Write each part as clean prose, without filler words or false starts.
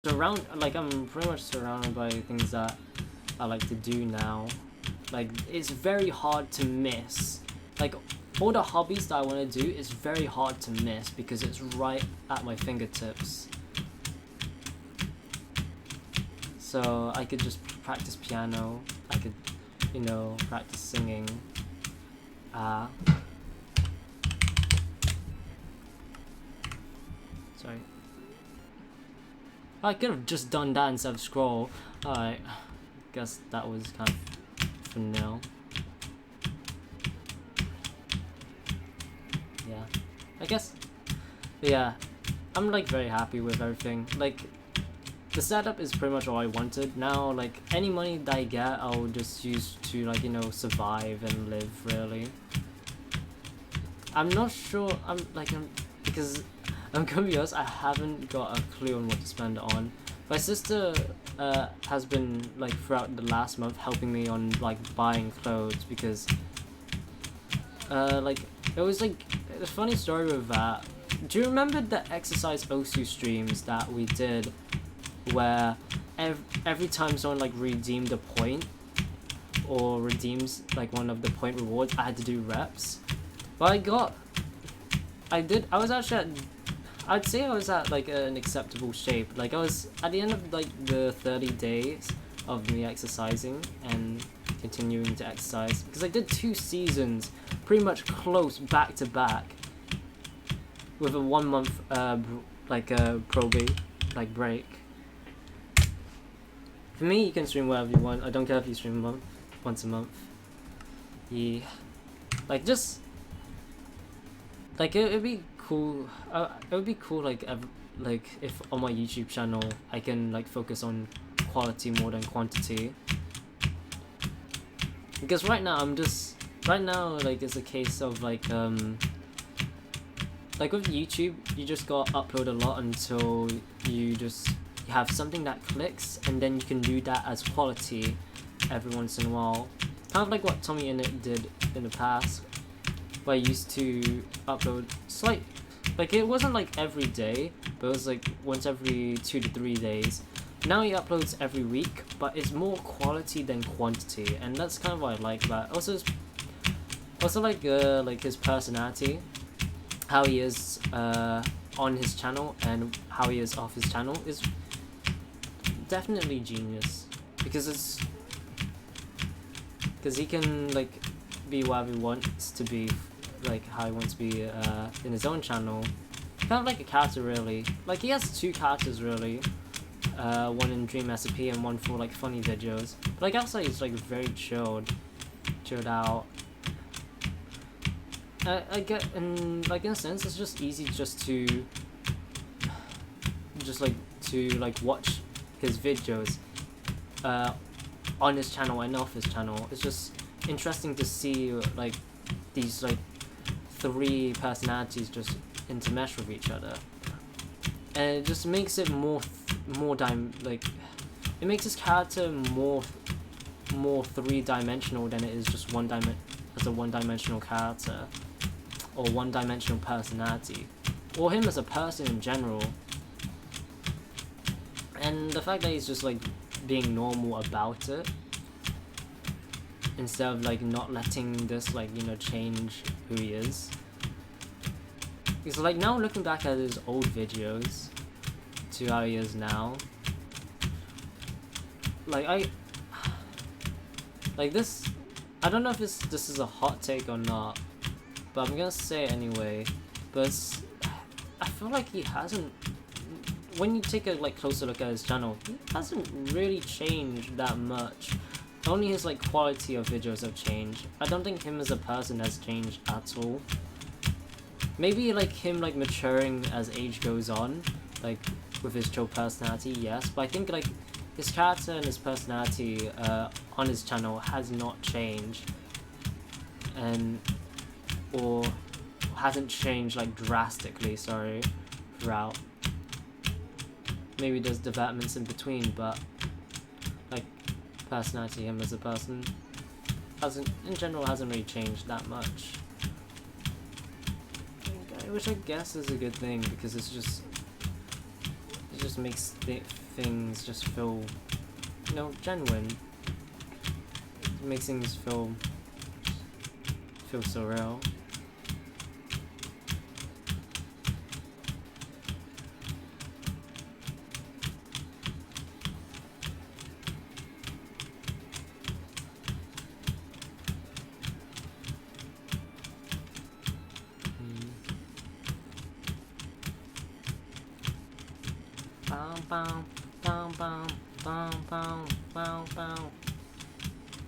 I'm pretty much surrounded by things that I like to do now. Like, it's very hard to miss. Like, all the hobbies that I want to do is very hard to miss because it's right at my fingertips. So I could just practice piano, I could, you know, practice singing. Sorry. I could have just done that instead of scroll. Alright, guess that was kind of for now. Yeah, I guess. Yeah, I'm like very happy with everything. Like, the setup is pretty much all I wanted. Now, like, any money that I get, I'll just use to, like, you know, survive and live, really. I'm not sure, because I'm gonna be honest, I haven't got a clue on what to spend it on. My sister has been, like, throughout the last month helping me on, like, buying clothes because, like, it was, like, a funny story with that. Do you remember the exercise Osu streams that we did where every time someone, like, redeemed a point or redeems, like, one of the point rewards, I had to do reps? Well, I was actually at, I'd say I was at, like, an acceptable shape. Like, I was at the end of, like, the 30 days of me exercising and continuing to exercise, because I did 2 seasons pretty much close back to back with a 1 month break. For me, you can stream whatever you want. I don't care if you stream once a month. Yeah, like, just like, it'd be cool. It would be cool, like, if on my YouTube channel I can, like, focus on quality more than quantity. Because right now like, it's a case of, like with YouTube, you just gotta upload a lot until you have something that clicks, and then you can do that as quality every once in a while. Kind of like what Tommy Innit did in the past, where I used to upload like, it wasn't like every day, but it was like once every 2 to 3 days. Now he uploads every week, but it's more quality than quantity, and that's kind of what I like about it. Also like his personality, how he is on his channel and how he is off his channel is definitely genius, because he can, like, be whatever he wants to be, like how he wants to be in his own channel. Kind of like a character, really. Like, he has 2 characters, really. One in Dream SMP and one for, like, funny videos. But, like, outside he's, like, very chilled out. I get, and, like, in a sense, it's just easy just to watch his videos on his channel and off his channel. It's just interesting to see, like, these, like, 3 personalities just intermesh with each other, and it just makes it it makes his character more 3-dimensional than it is just as a 1-dimensional character or 1-dimensional personality, or him as a person in general. And the fact that he's just, like, being normal about it, instead of, like, not letting this, like, you know, change who he is. Because, like, now looking back at his old videos to how he is now, like, I don't know if this is a hot take or not, but I'm gonna say it anyway. But I feel like he hasn't, when you take a, like, closer look at his channel, he hasn't really changed that much. Only his, like, quality of videos have changed. I don't think him as a person has changed at all. Maybe, like, him, like, maturing as age goes on, like, with his chill personality, yes. But I think, like, his character and his personality on his channel has not changed, or hasn't changed, like, drastically, throughout. Maybe there's developments in between, but, like, personality, him as a person, in general hasn't really changed that much. Which I guess is a good thing, because it's just just makes things just feel, you know, genuine. It makes things feel surreal.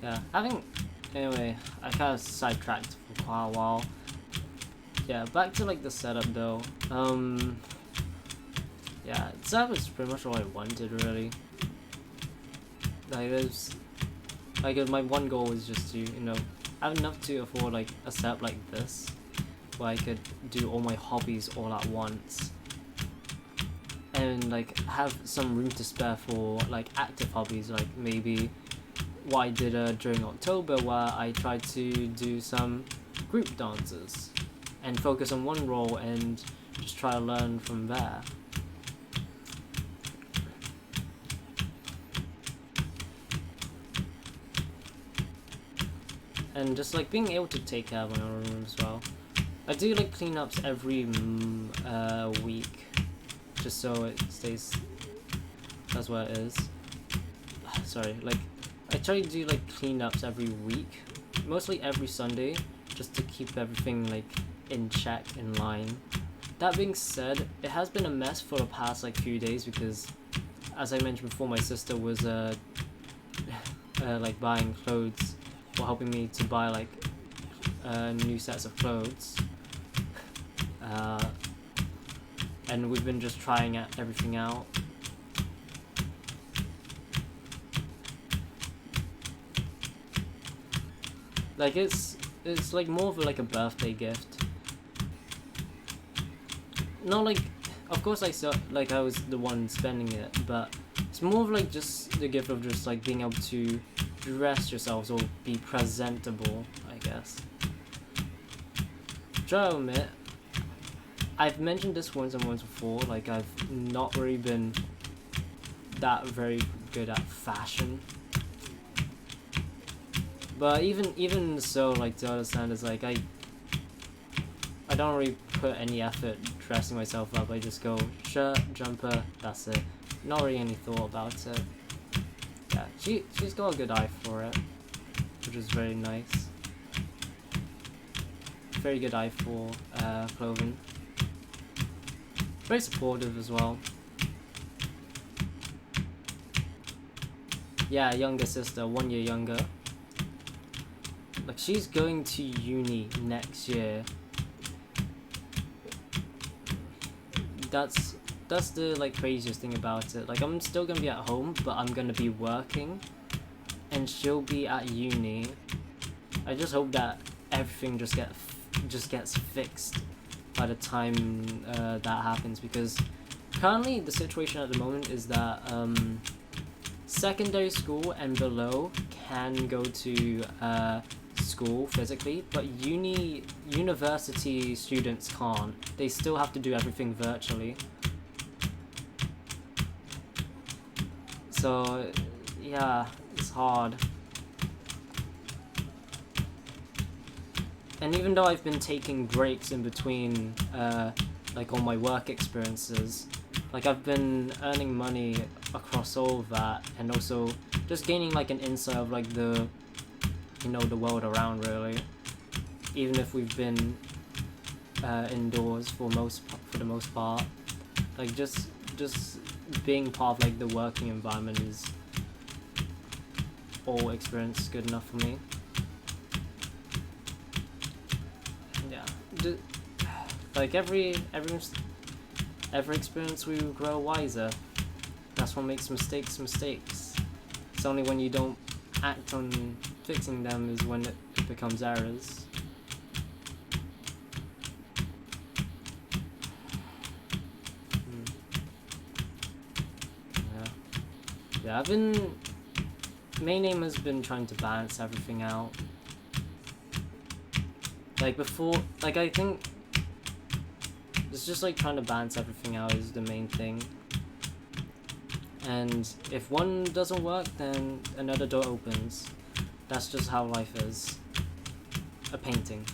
Yeah, anyway, I kind of sidetracked for quite a while. Yeah, back to like the setup though. Yeah, the setup is pretty much what I wanted really. My one goal was just to, you know, have enough to afford like a setup like this, where I could do all my hobbies all at once. And like have some room to spare for like active hobbies, like maybe what I did during October, where I tried to do some group dances and focus on one role and just try to learn from there. And just like being able to take care of my own room as well. I do like cleanups every week, just so it stays that's what it is. Sorry, like I try to do like cleanups every week, mostly every Sunday, just to keep everything like in check, in line. That being said, it has been a mess for the past like few days because, as I mentioned before, my sister was like buying clothes or helping me to buy like new sets of clothes. And we've been just trying everything out. Like it's like more of like a birthday gift. Not like, of course I was the one spending it, but it's more of like just the gift of just like being able to dress yourselves or be presentable, I guess. Try to admit, I've mentioned this once before, like I've not really been that very good at fashion. But even so, like to other standards, like I don't really put any effort dressing myself up. I just go shirt, jumper, that's it. Not really any thought about it. Yeah, she's got a good eye for it, which is very nice. Very good eye for clothing. Very supportive as well. Yeah, younger sister, 1 year younger. Like she's going to uni next year. That's the like craziest thing about it. Like I'm still gonna be at home, but I'm gonna be working, and she'll be at uni. I just hope that everything just gets fixed by the time that happens, because currently the situation at the moment is that secondary school and below can go to school physically, but university students can't. They still have to do everything virtually. So yeah, it's hard. And even though I've been taking breaks in between like all my work experiences, like I've been earning money across all of that, and also just gaining like an insight of like the the world around, really. Even if we've been indoors for the most part, like just being part of like the working environment is all experience good enough for me. Yeah, like every experience we grow wiser. That's what makes mistakes. It's only when you don't act on fixing them is when it becomes errors. Yeah, main aim has been trying to balance everything out. Like before, like I think it's just like trying to balance everything out is the main thing. And if one doesn't work, then another door opens. That's just how life is. A painting.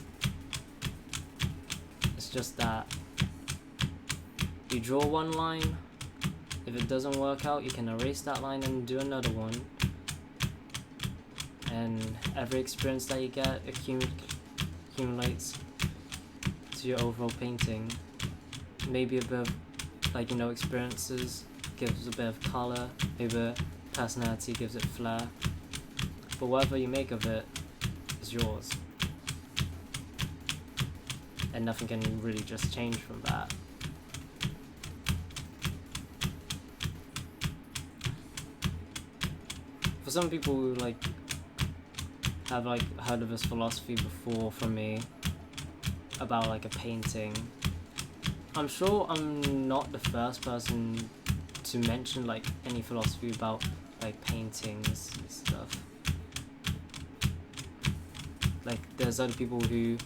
It's just that you draw one line. If it doesn't work out, you can erase that line and do another one. And every experience that you get accumulates to your overall painting. Maybe a bit of, like, experiences gives a bit of color, maybe personality gives it flair. But whatever you make of it is yours. And nothing can really just change from that. For some people who have heard of this philosophy before from me about a painting, I'm sure I'm not the first person to mention any philosophy about paintings and stuff. There's other people who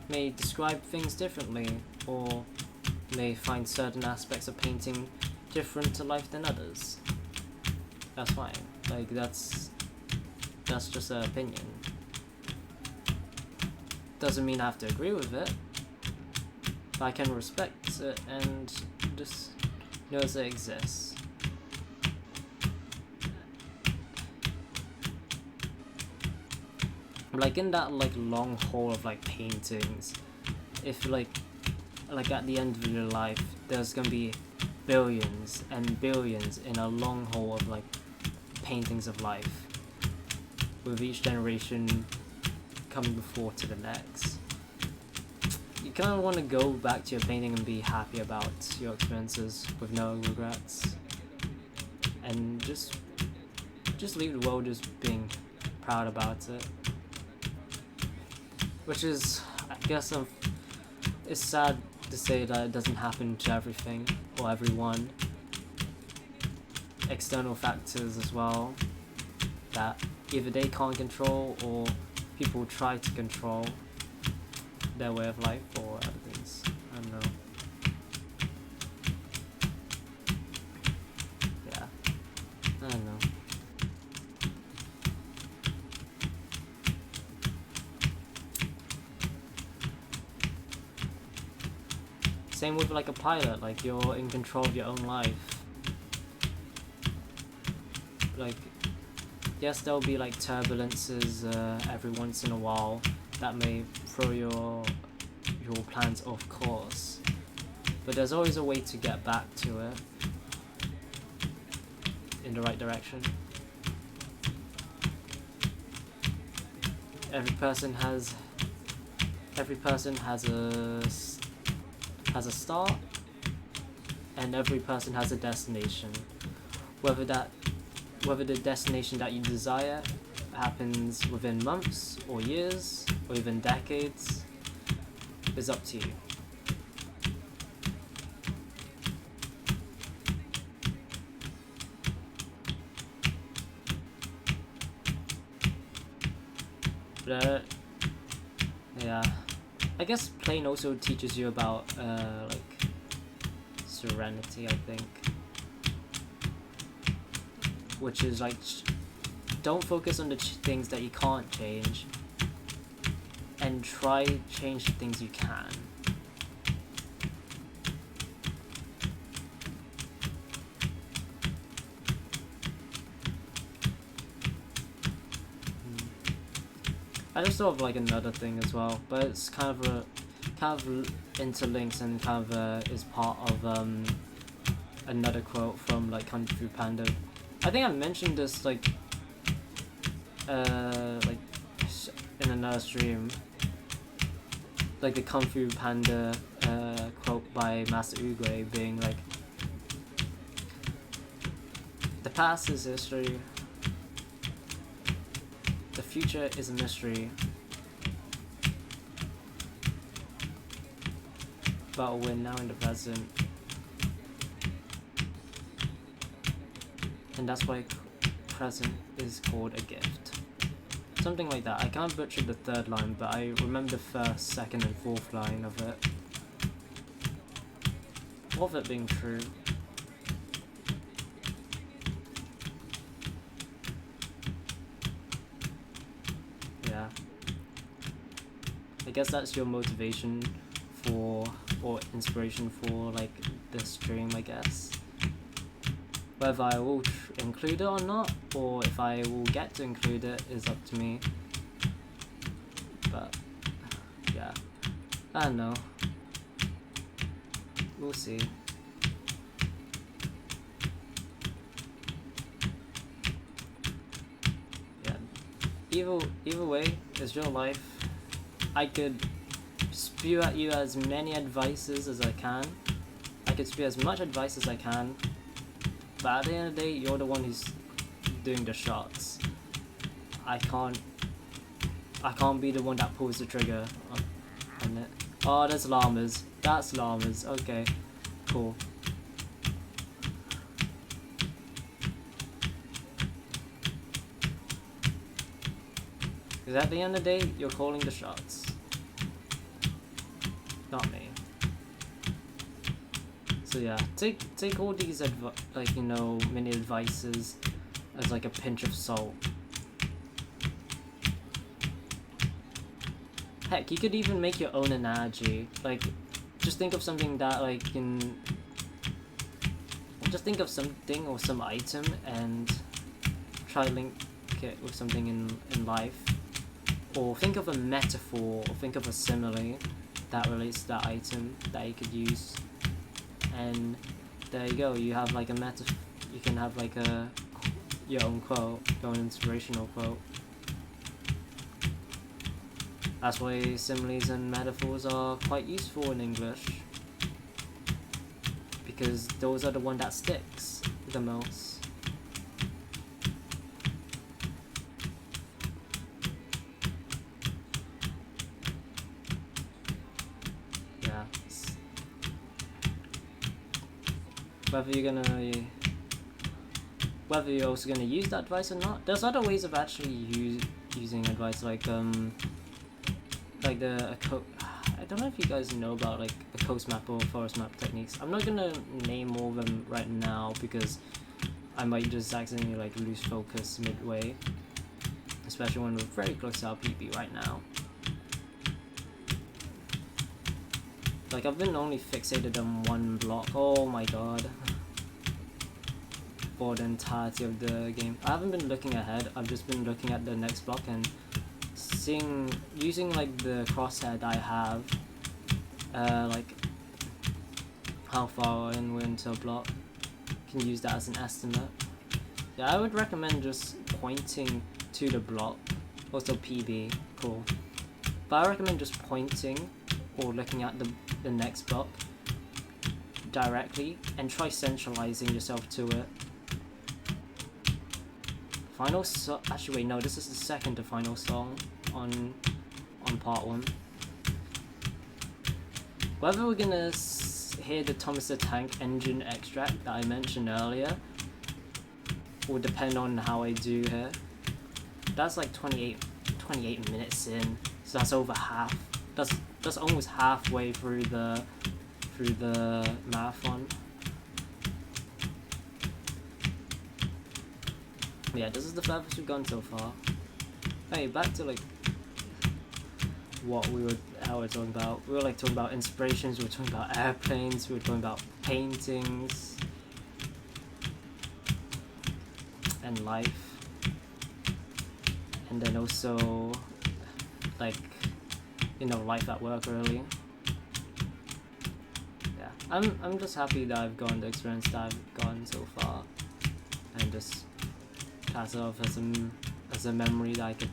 may describe things differently, or may find certain aspects of painting different to life than others. That's fine. That's just an opinion. Doesn't mean I have to agree with it, but I can respect it and just know that it exists. In that long haul of paintings, if at the end of your life there's gonna be billions and billions in a long haul of paintings of life, with each generation coming before to the next, you kind of want to go back to your painting and be happy about your experiences with no regrets, and just leave the world just being proud about it. Which is, I guess, it's sad to say that it doesn't happen to everything or everyone. External factors as well that either they can't control, or people try to control their way of life or other things. I don't know. Yeah. I don't know. Same with a pilot, you're in control of your own life. Yes, there'll be turbulences every once in a while that may throw your plans off course, but there's always a way to get back to it in the right direction. Every person has a start, and every person has a destination. Whether the destination that you desire happens within months or years or even decades is up to you. But yeah, I guess playing also teaches you about serenity, I think, which is don't focus on the things that you can't change, and try change the things you can. I just thought of another thing as well, but it's kind of interlinks and is part of another quote from Kung Fu Panda. I think I mentioned this in another stream, the Kung Fu Panda quote by Master Oogway being the past is history, the future is a mystery, but we're now in the present, and that's why present is called a gift. Something like that. I can't butcher the third line, but I remember the first, second, and fourth line of it. All of it being true. I guess that's your motivation for, or inspiration for, like, this stream, I guess. Whether I will include it or not, or if I will get to include it, is up to me. But yeah, I don't know. We'll see. Yeah. Either way, it's your life. I could spew at you as many advices as I can. I could spew as much advice as I can. But at the end of the day, you're the one who's doing the shots. I can't be the one that pulls the trigger on it. Oh, there's llamas. That's llamas. Okay, cool. Because at the end of the day, you're calling the shots. Not me. So yeah, take all these mini advices as like a pinch of salt. Heck, you could even make your own analogy. Like, just think of something that just think of something or some item and try link it with something in life. Or think of a metaphor, or think of a simile that relates to that item that you could use. And there you go, you have like a you can have like your own quote, your own inspirational quote. That's why similes and metaphors are quite useful in English, because those are the one that sticks the most. Yeah. Whether you're also gonna use that advice or not, there's other ways of actually using advice, like I don't know if you guys know about like the coast map or forest map techniques. I'm not gonna name all of them right now because I might just accidentally like lose focus midway, especially when we're very close to our PB right now. Like, I've been only fixated on one block, oh my god, for the entirety of the game. I haven't been looking ahead, I've just been looking at the next block and using like the crosshair that I have, like how far in we're into a block, can use that as an estimate. Yeah, I would recommend just pointing to the block, also PB, cool. But I recommend just pointing or looking at the next block directly and try centralizing yourself to it. Actually wait, no, this is the second to final song on part 1. Whether we're gonna hear the Thomas the Tank engine extract that I mentioned earlier will depend on how I do here. That's like 28 minutes in, so that's over half. That's almost halfway through the marathon. Yeah, this is the furthest we've gone so far. Hey, back to like how we're talking about. We were like talking about inspirations, we were talking about airplanes, we were talking about paintings and life. And then also like, life at work really. Yeah. I'm just happy that I've gotten the experience that I've gotten so far, and just pass it off as a memory that I could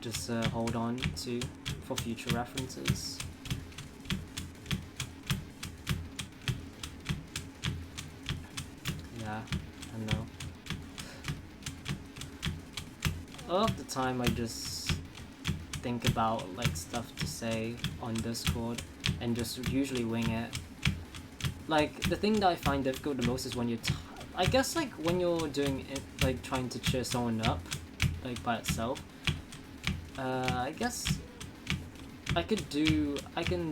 just hold on to for future references. Yeah, I know. A lot of the time I just think about like stuff to say on Discord and just usually wing it. Like, the thing that I find difficult the most is when you're I guess like when you're doing it, like trying to cheer someone up like by itself. I guess I can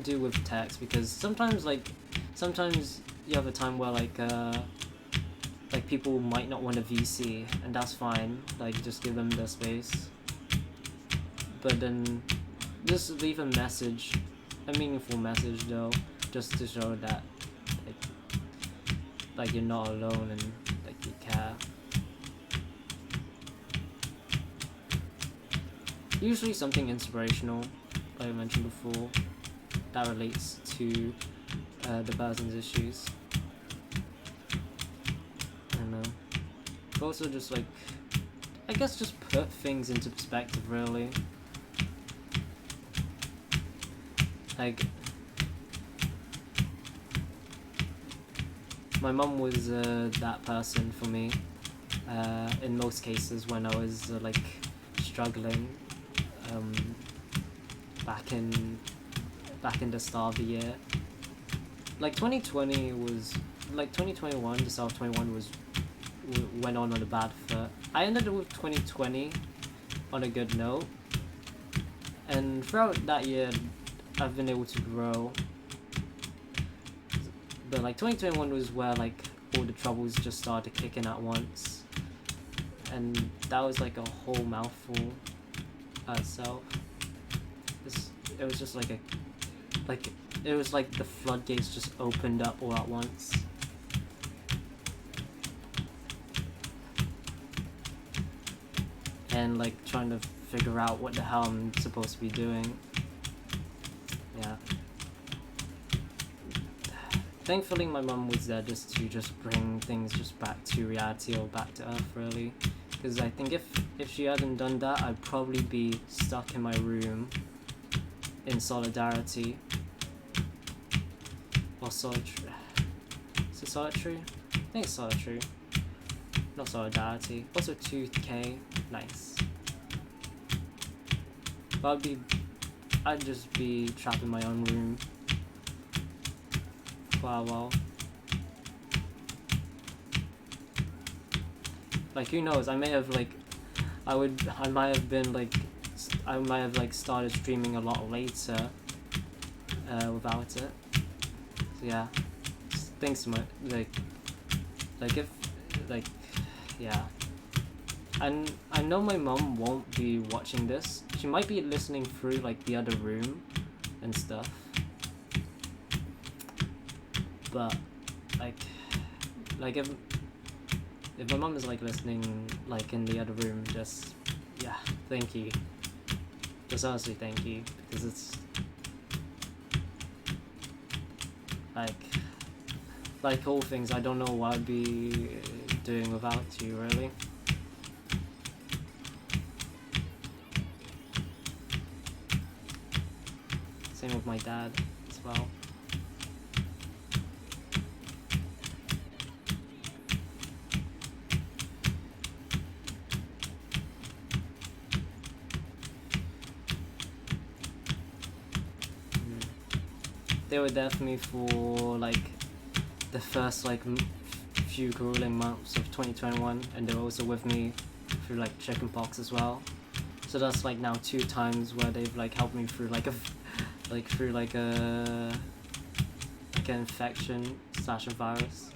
do with text, because sometimes you have a time where like people might not want a VC, and that's fine, like just give them the space. But then just leave a message, a meaningful message though, just to show that like you're not alone and like you care. Usually something inspirational, like I mentioned before, that relates to the person's issues. I don't know. But also just like, I guess just put things into perspective really. Like, my mum was that person for me in most cases when I was like struggling back in the start of the year. Like 2020 was, like 2021, the start of 21 went on a bad foot. I ended up with 2020 on a good note, and throughout that year I've been able to grow. But like 2021 was where like all the troubles just started kicking at once, and that was like a whole mouthful itself. It was just like it was like the floodgates just opened up all at once. And like trying to figure out what the hell I'm supposed to be doing. Yeah. Thankfully my mum was there just to bring things just back to reality, or back to earth really. Because I think if she hadn't done that, I'd probably be stuck in my room in solidarity. Or solitary. Is it solitary? I think it's solitary. Not solidarity. Also 2K. Nice. But I'd just be trapped in my own room for a while. Like, who knows? I might have started streaming a lot later without it. So yeah, thanks so much. Yeah. And I know my mom won't be watching this. She might be listening through like the other room and stuff. But like if my mom is like listening like in the other room, just yeah, thank you. Just honestly thank you, because it's like all things, I don't know what I'd be doing without you really. Same with my dad as well. They were there for me for like the first like few grueling months of 2021, and they were also with me through like chickenpox as well. So that's like now 2 times where they've like helped me through like an infection / a virus.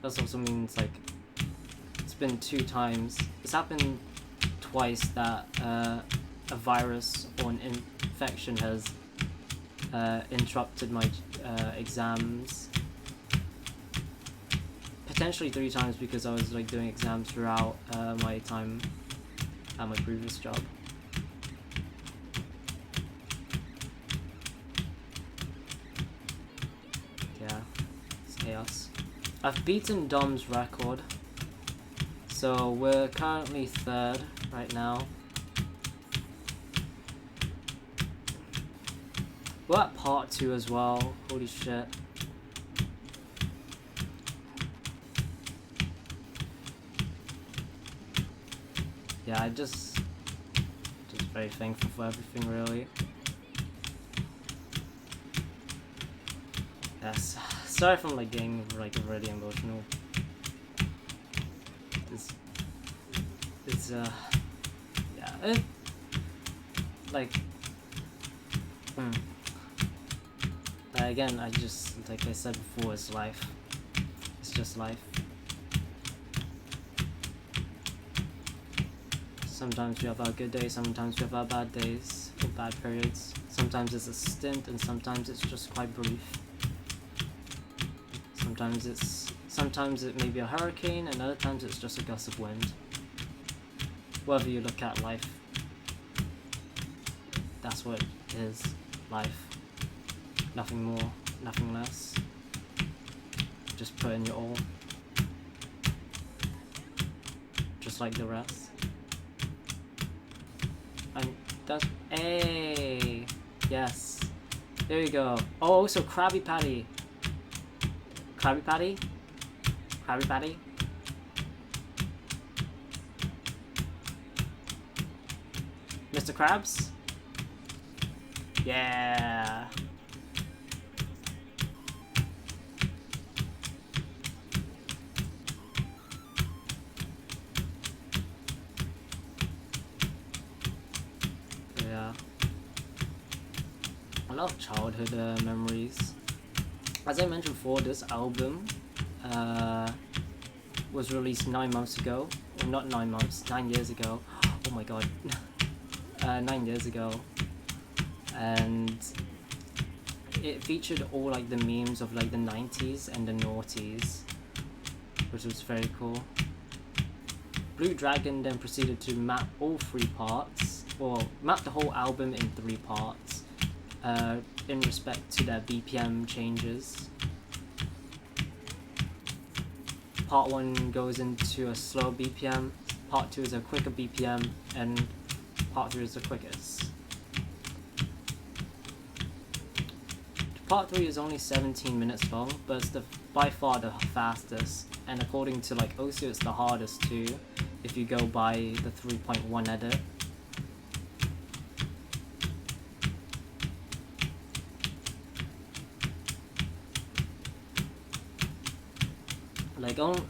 That also means like it's been 2 times. It's happened twice that a virus or an infection has interrupted my exams. Potentially 3 times, because I was like doing exams throughout my time at my previous job. Yeah, it's chaos. I've beaten Dom's record, so we're currently 3rd right now. We're at part 2 as well. Holy shit. Yeah, I just very thankful for everything really. Yes. Sorry if I'm like getting like really emotional. It's yeah, again, I just, like I said before, it's life. It's just life. Sometimes we have our good days, sometimes we have our bad days, or bad periods. Sometimes it's a stint, and sometimes it's just quite brief. Sometimes it may be a hurricane, and other times it's just a gust of wind. Whether you look at life, that's what it is, life. Nothing more, nothing less. Just put in your all. Just like the rest. And that's, hey, yes. There you go. Oh, also Krabby Patty. Krabby Patty? Krabby Patty? Mr. Krabs? Yeah. Yeah. I love childhood memories. As I mentioned before, this album was released 9 months ago. Or not 9 months, 9 years ago. Oh my god. 9 years ago. And it featured all like the memes of like the 90s and the noughties, which was very cool. Blue Dragon then proceeded to map all 3 parts, or map the whole album in 3 parts, in respect to their BPM changes. Part 1 goes into a slow BPM, part 2 is a quicker BPM, and part 3 is the quickest. Part 3 is only 17 minutes long, but it's by far the fastest, and according to like Osu, it's the hardest too, if you go by the 3.1 edit.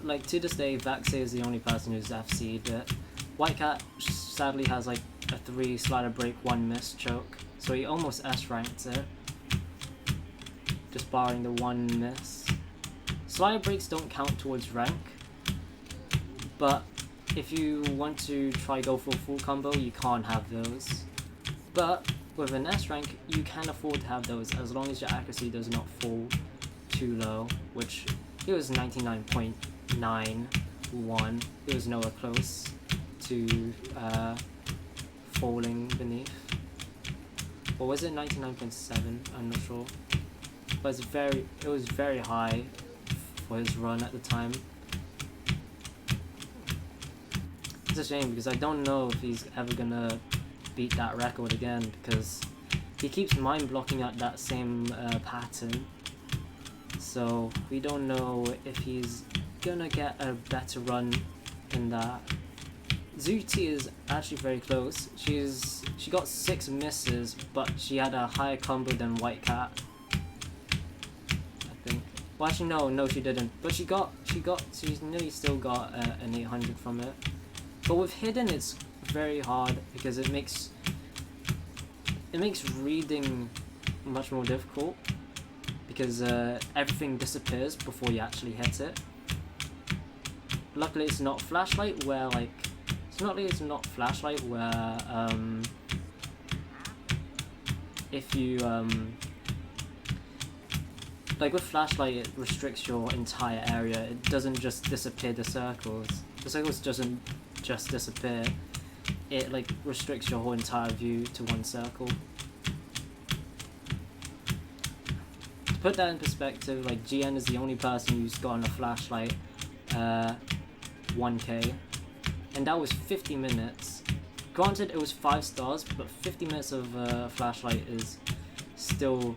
Like to this day, Vaxe is the only person who's FC'd it. White Cat sadly has like a 3 slider break, 1 miss choke, so he almost S-ranked it, just barring the 1 miss. Slider breaks don't count towards rank, but if you want to try go for a full combo, you can't have those. But with an S rank, you can afford to have those as long as your accuracy does not fall too low, which it was 99.91. It was nowhere close to falling beneath. Or was it 99.7? I'm not sure. But it was very high for his run at the time. It's a shame because I don't know if he's ever gonna beat that record again, because he keeps mind blocking at that same pattern. So we don't know if he's gonna get a better run in that. Zuti is actually very close. She got 6 misses, but she had a higher combo than White Cat, I think. Well, actually no, she didn't. But she nearly still got an 800 from it. But with Hidden, it's very hard because it makes reading much more difficult, because everything disappears before you actually hit it. Luckily, it's not flashlight where if you like with flashlight, it restricts your entire area. It doesn't just disappear the circles. The circles doesn't just disappear. It like restricts your whole entire view to one circle. To put that in perspective, like GN is the only person who's gotten a flashlight 1k, and that was 50 minutes. Granted, it was 5 stars, but 50 minutes of flashlight is still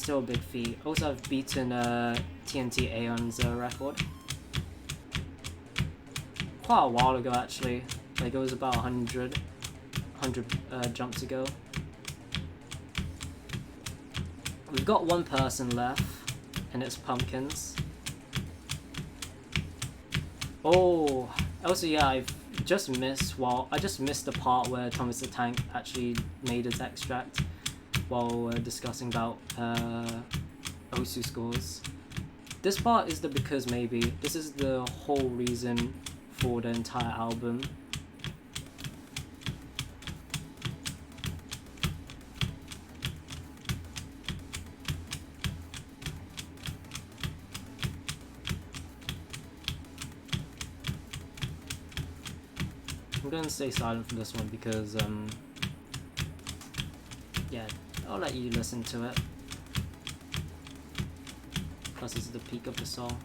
a big feat. Also, I've beaten TNT Aeon's record quite a while ago, actually. Like it was about 100 jumps ago. We've got 1 person left, and it's Pumpkins. Oh, also yeah, I just missed the part where Thomas the Tank actually made his extract while discussing about Osu scores. This part is the because maybe. This is the whole reason for the entire album. I'm gonna stay silent for this one because yeah, I'll let you listen to it. Plus this is the peak of the song.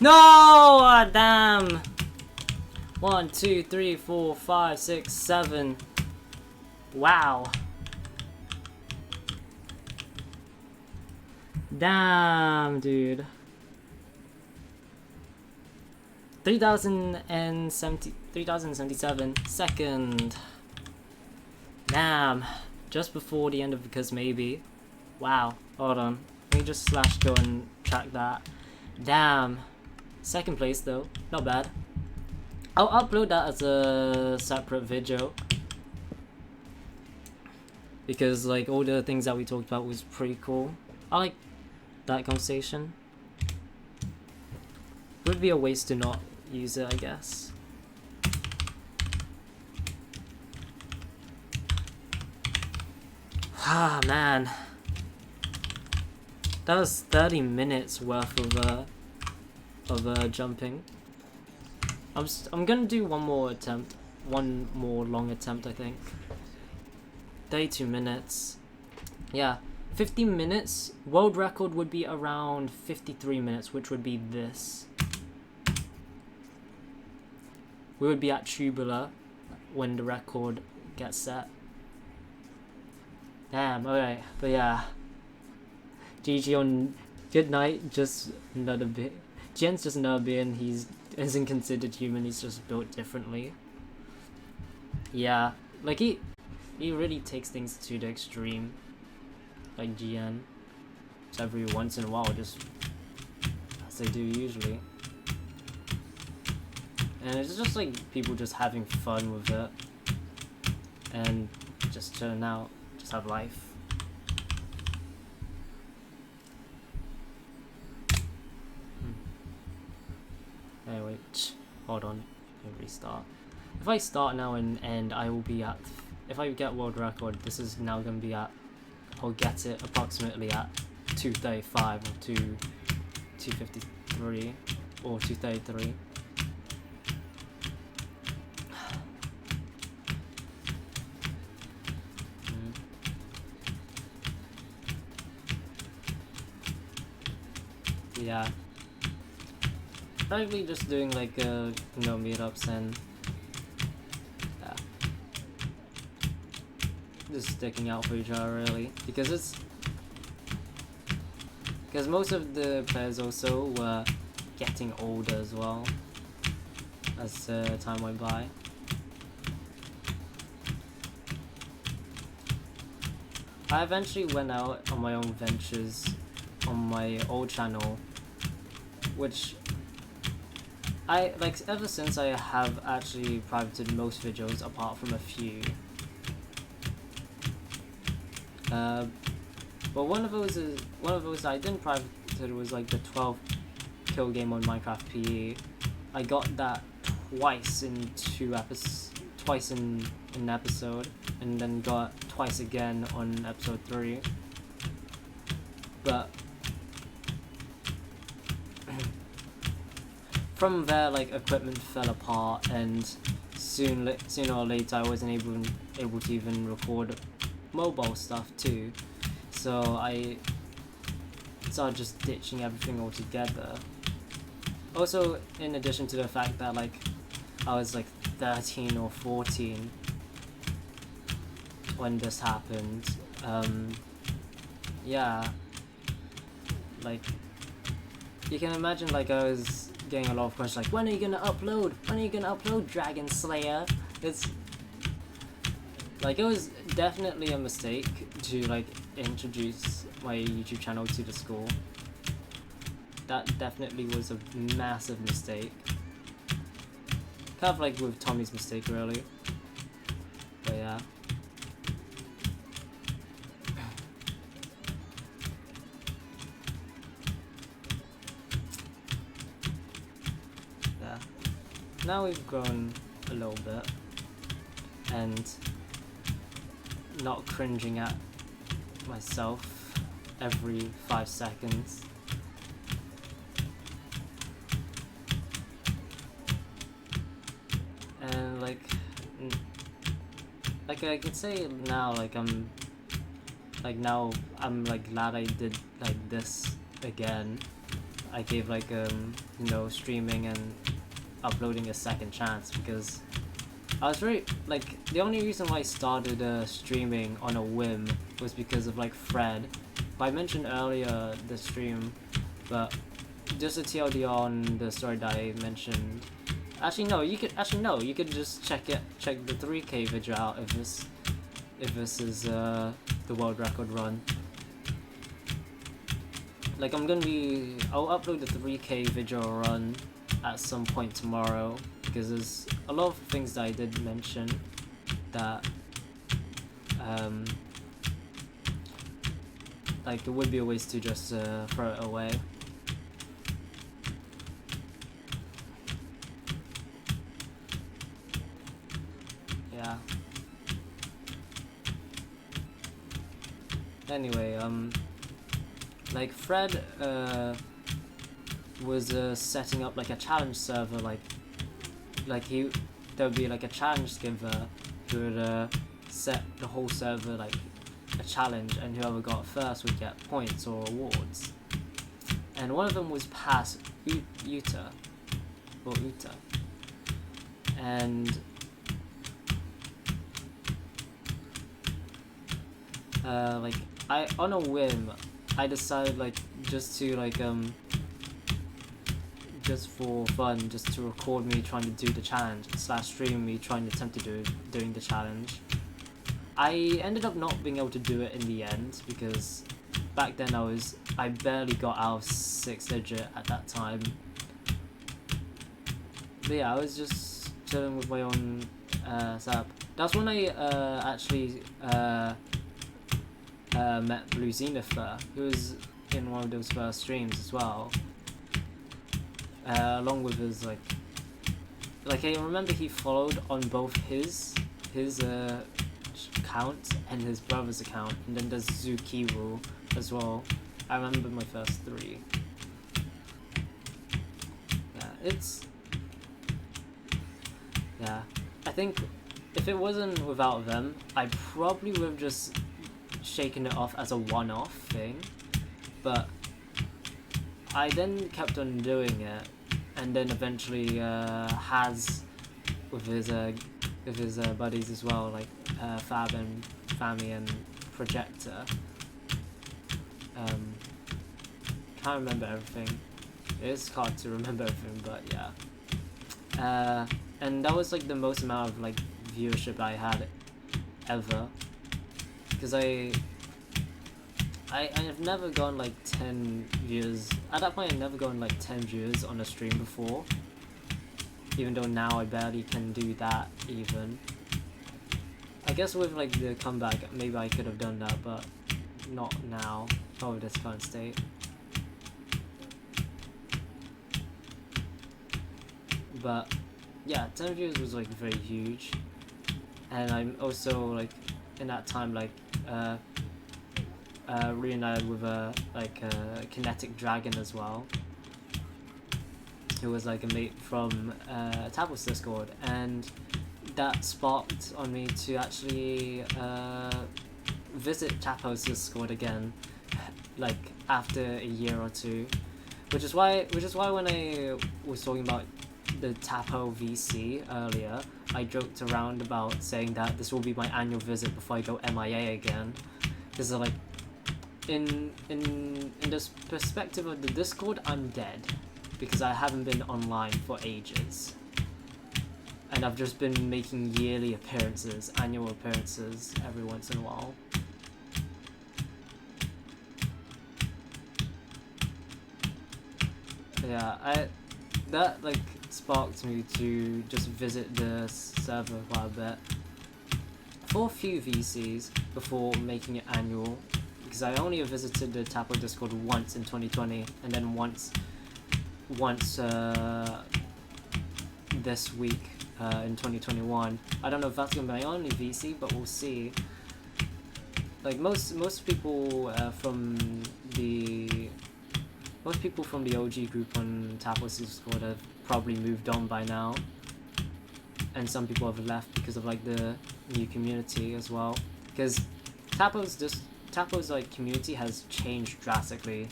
No! Ah, damn! 1, 2, 3, 4, 5, 6, 7. Wow. Damn, dude. 3077 second. Damn. Just before the end of Because Maybe. Wow. Hold on. Let me just go and track that. Damn. Second place though. Not bad. I'll upload that as a separate video. Because like all the things that we talked about was pretty cool. I like that conversation. Would be a waste to not use it, I guess. Ah man. That was 30 minutes worth of jumping. I'm gonna do one more long attempt, I think. 32 minutes. Yeah, 15 minutes. World record would be around 53 minutes, which would be this. We would be at Tubular when the record gets set. Damn, alright, but yeah. GG on good night, just another bit. Jen's just another being, he isn't considered human, he's just built differently. Yeah, like he really takes things to the extreme. Like GN. Just every once in a while, just as they do usually. And it's just like people just having fun with it. And just chilling out, just have life. Anyway, hold on, let me restart. If I start now and end, I will be at, if I get world record, this is now going to be at, I'll get it approximately at 235 or 253 or 233. Yeah, probably just doing like meetups and just sticking out for each other really, because most of the players also were getting older as well as time went by. I eventually went out on my own ventures on my old channel, which I like ever since I have actually privated most videos apart from a few. But one of those I didn't private was like the 12 kill game on Minecraft PE. I got that twice in an episode, and then got twice again on episode 3. But from there, like, equipment fell apart, and sooner or later I wasn't able to even record mobile stuff too. So I started just ditching everything altogether. Also, in addition to the fact that like I was like 13 or 14 when this happened, yeah, like you can imagine, like I was getting a lot of questions like, when are you gonna upload? When are you gonna upload, Dragon Slayer? It's like, it was definitely a mistake to like introduce my YouTube channel to the school. That definitely was a massive mistake. Kind of like with Tommy's mistake really. But yeah. Yeah. Now we've grown a little bit and not cringing at myself every 5 seconds. And like I could say now, like I'm glad I did like this again. I gave like streaming and uploading a second chance, because I was very like, the only reason why I started streaming on a whim was because of like Fred, who I mentioned earlier the stream, but just a TLD on the story that I mentioned. Actually no, you could just check the 3K video out if this is the world record run. Like I'll upload the 3K video run at some point tomorrow, because there's a lot of things that I did mention that like there would be a ways to just throw it away. Yeah. Anyway, like Fred was setting up like a challenge server, there would be like a challenge giver who would set the whole server like a challenge, and whoever got first would get points or awards. And one of them was Pass Uta, and like on a whim I decided like just for fun, just to record me trying to do the challenge / stream me trying to attempt to doing the challenge. I ended up not being able to do it in the end, because back then I barely got out of 6 digit at that time. But yeah, I was just chilling with my own setup. That's when I actually met Blue Zenith there, who was in one of those first streams as well. Along with his like I remember he followed on both his account and his brother's account, and then there's Zukiru as well. I remember my first 3. Yeah, I think if it wasn't without them, I probably would have just shaken it off as a one-off thing, but I then kept on doing it, and then eventually Haz with his buddies as well, like Fab and Fami and Projector. Can't remember everything. It's hard to remember everything, but yeah. And that was like the most amount of like viewership I had ever, because I've never gone like 10 views. At that point, I'd never gone like 10 views on a stream before. Even though now I barely can do that even. I guess with like the comeback, maybe I could have done that, but not now. Probably this current state. But yeah, 10 views was like very huge, and I'm also like in that time like reunited with a Kinetic Dragon as well, who was like a mate from Tapo's Discord, and that sparked on me to actually visit Tapo's Discord again, like after a year or two, which is why when I was talking about the Tapo VC earlier, I joked around about saying that this will be my annual visit before I go MIA again, because like in this perspective of the Discord, I'm dead because I haven't been online for ages, and I've just been making yearly appearances, annual appearances every once in a while. Yeah, that like sparked me to just visit the server quite a bit for a few VCs before making it annual, because I only visited the Tapo Discord once in 2020, and then once this week in 2021. I don't know if that's gonna be my only VC, but we'll see. Like most people from the OG group on Tapo's Discord have probably moved on by now, and some people have left because of like the new community as well, because Tapo's like community has changed drastically.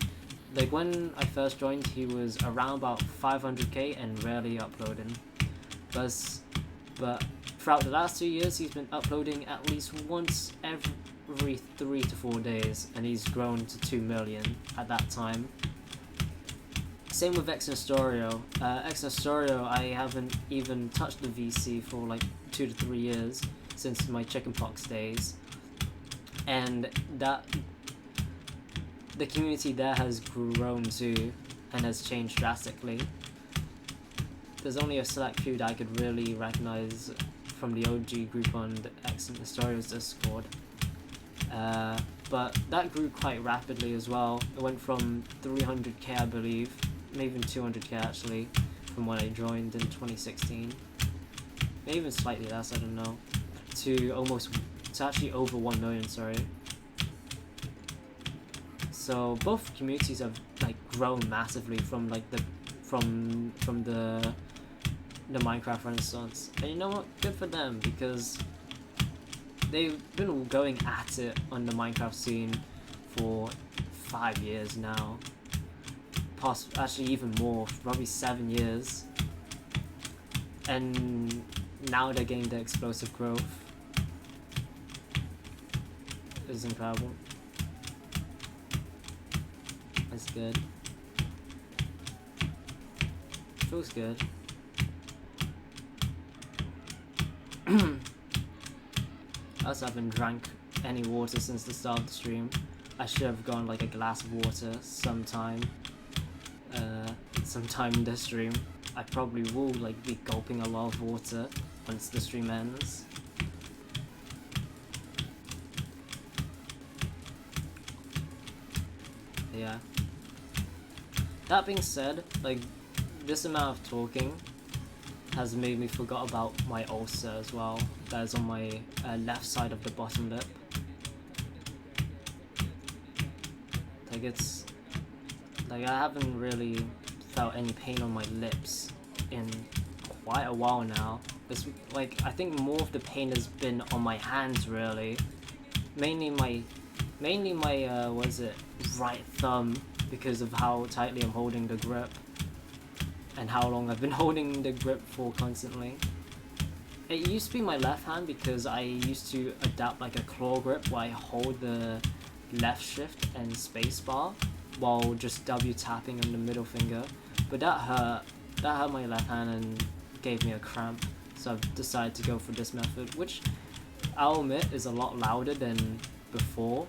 Like when I first joined, he was around about 500k and rarely uploading, but throughout the last 2 years he's been uploading at least once every 3 to 4 days, and he's grown to 2 million at that time. Same with X Nestorio. X Nestorio, I haven't even touched the VC for like 2 to 3 years since my chickenpox days, and the community there has grown too and has changed drastically. There's only a select few that I could really recognize from the OG group on the X Nestorio's Discord, but that grew quite rapidly as well. It went from 300k, I believe, maybe even 200k actually, from when I joined in 2016, maybe even slightly less, I don't know, to actually over 1 million, sorry. So both communities have like grown massively from like the Minecraft Renaissance, and you know what? Good for them, because they've been going at it on the Minecraft scene for 5 years now. Actually even more, probably 7 years, and now they're getting the explosive growth. It's incredible. It's good. Feels good. I also haven't drank any water since the start of the stream. I should have gone like a glass of water sometime in the stream. I probably will like be gulping a lot of water once the stream ends. Yeah. That being said, like this amount of talking has made me forget about my ulcer as well. That is on my left side of the bottom lip. Like it's Like, I haven't really felt any pain on my lips in quite a while now. It's like, I think more of the pain has been on my hands, really. Mainly my what is it, right thumb, because of how tightly I'm holding the grip and how long I've been holding the grip for constantly. It used to be my left hand because I used to adapt like a claw grip where I hold the left shift and spacebar while just W tapping on the middle finger, but that hurt my left hand and gave me a cramp, so I've decided to go for this method, which I'll admit is a lot louder than before,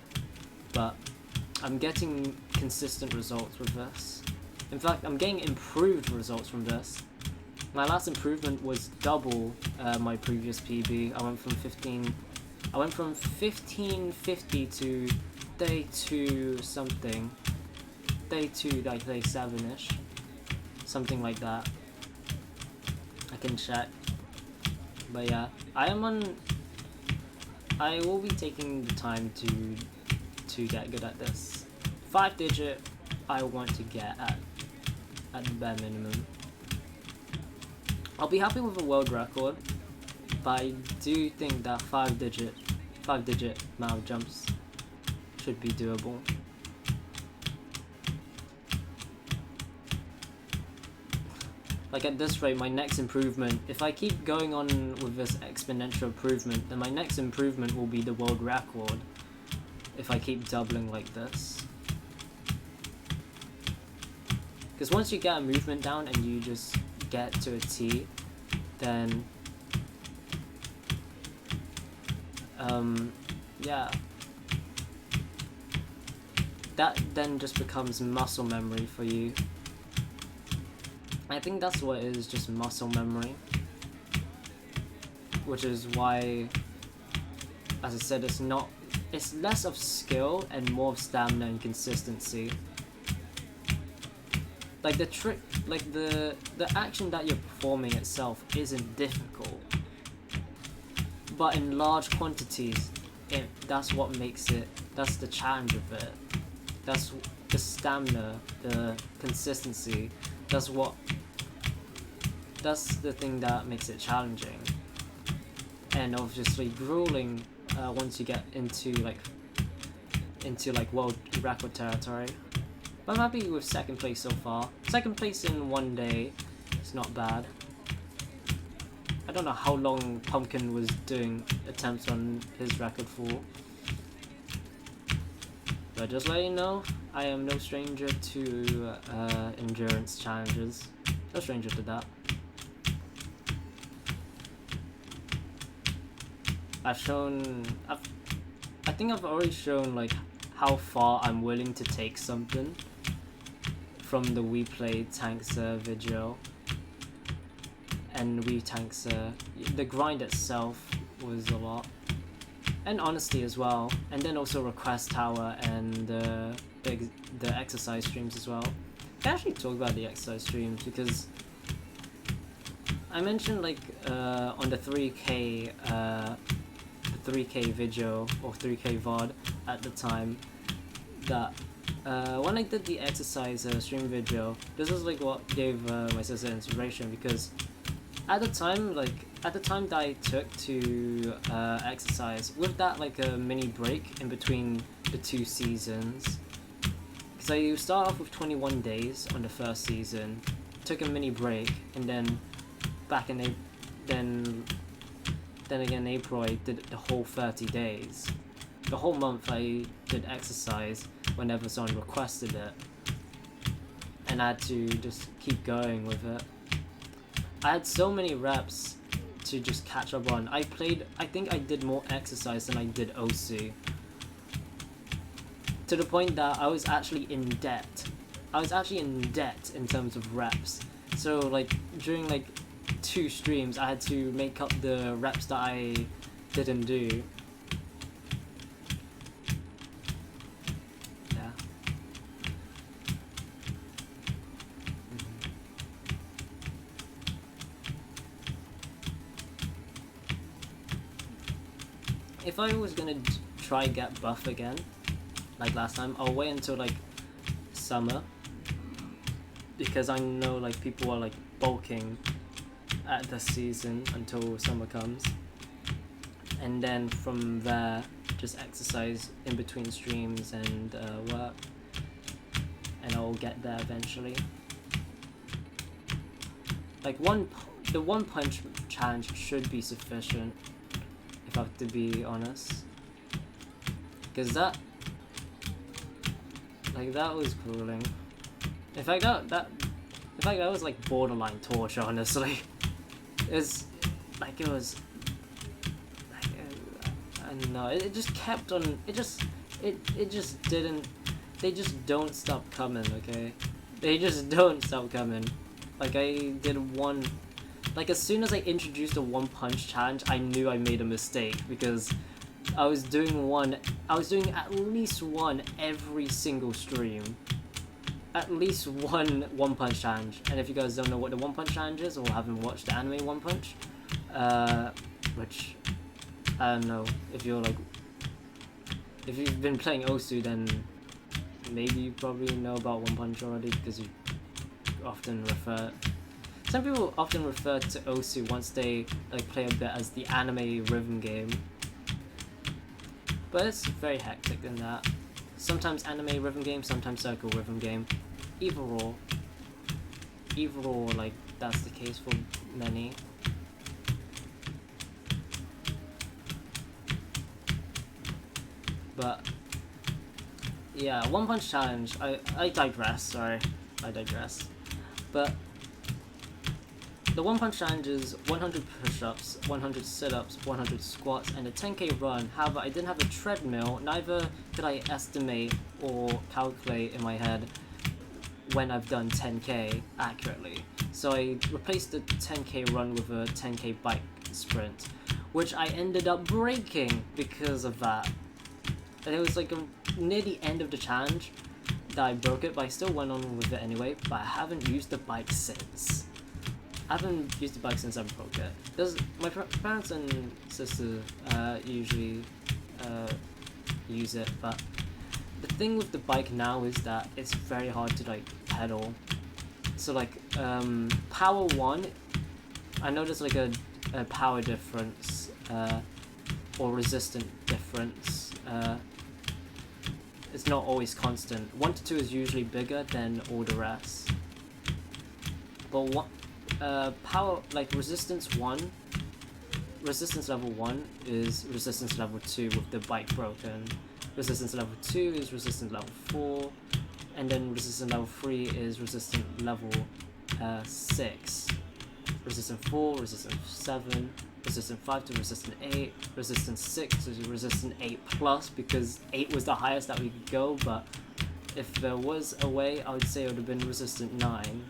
but I'm getting consistent results with this. In fact, I'm getting improved results from this. My last improvement was double my previous PB. I went from 1550 to 32 something, 32 like 37ish, something like that. I can check, but yeah, I will be taking the time to get good at this. 5 digit I want to get at the bare minimum. I'll be happy with a world record, but I do think that 5 digit amount of jumps should be doable. Like, at this rate, my next improvement, if I keep going on with this exponential improvement, then my next improvement will be the world record if I keep doubling like this. Because once you get a movement down and you just get to a T, then yeah, that then just becomes muscle memory for you. I think that's what it is, just muscle memory, which is why, as I said, it's less of skill and more of stamina and consistency. Like, the trick, like the action that you're performing itself isn't difficult, but in large quantities, that's what makes it, that's the challenge of it. That's the stamina, the consistency, that's the thing that makes it challenging. And obviously grueling once you get into world record territory. But I'm happy with second place so far. Second place in one day, it's not bad. I don't know how long Pumpkin was doing attempts on his record for. But just let you know, I am no stranger to endurance challenges. No stranger to that. I think I've already shown like how far I'm willing to take something from the We Play Tankser video. And We Tankser, the grind itself was a lot, and honesty as well, and then also Request Tower and the exercise streams as well. I actually talk about the exercise streams because I mentioned like on the 3K video or 3K VOD at the time that when I did the exercise stream video, this was like what gave my sister inspiration, because at the time that I took to exercise, with that like a mini break in between the 2 seasons, because I start off with 21 days on the first season, took a mini break, and then back in then again in April I did the whole 30 days. The whole month I did exercise whenever someone requested it, and I had to just keep going with it. I had so many reps to just catch up on. I think I did more exercise than I did OC. To the point that I was actually in debt. In terms of reps. So like during like 2 streams I had to make up the reps that I didn't do. If I was gonna try get buff again, like last time, I'll wait until like summer, because I know like people are like bulking at this season until summer comes, and then from there just exercise in between streams and work, and I'll get there eventually. Like the one punch challenge should be sufficient, if I have to be honest, because that was grueling. In fact, that was like borderline torture, honestly. It was like I don't know. It just kept on. It just didn't. They just don't stop coming. Okay, they just don't stop coming. Like I did one. Like as soon as I introduced the one punch challenge, I knew I made a mistake because I was doing at least one every single stream. At least one punch challenge. And if you guys don't know what the one punch challenge is or haven't watched the anime One Punch, which I don't know, if you've been playing Osu, then maybe you probably know about One Punch already because you often some people often refer to Osu once they like play a bit as the anime rhythm game. But it's very hectic in that. Sometimes anime rhythm game, sometimes circle rhythm game. Either or, like that's the case for many. But yeah, one punch challenge. I digress. Sorry, I digress. But the one punch challenge is 100 push-ups, 100 sit-ups, 100 squats, and a 10k run. However, I didn't have a treadmill, neither could I estimate or calculate in my head when I've done 10k accurately. So I replaced the 10k run with a 10k bike sprint, which I ended up breaking because of that. And it was like near the end of the challenge that I broke it, but I still went on with it anyway, but I haven't used the bike since. I haven't used the bike since I broke it. My parents and sister usually use it, but the thing with the bike now is that it's very hard to like pedal. So like power 1, I noticed like a power difference or resistance difference. It's not always constant. 1 to 2 is usually bigger than all the rest. But power, like resistance level 1 is resistance level 2 with the bike broken. Resistance level 2 is resistance level 4, and then resistance level 3 is resistance level 6. Resistance 4, resistance 7, resistance 5 to resistance 8, resistance 6 to resistance 8 plus, because 8 was the highest that we could go, but if there was a way, I would say it would have been resistant 9,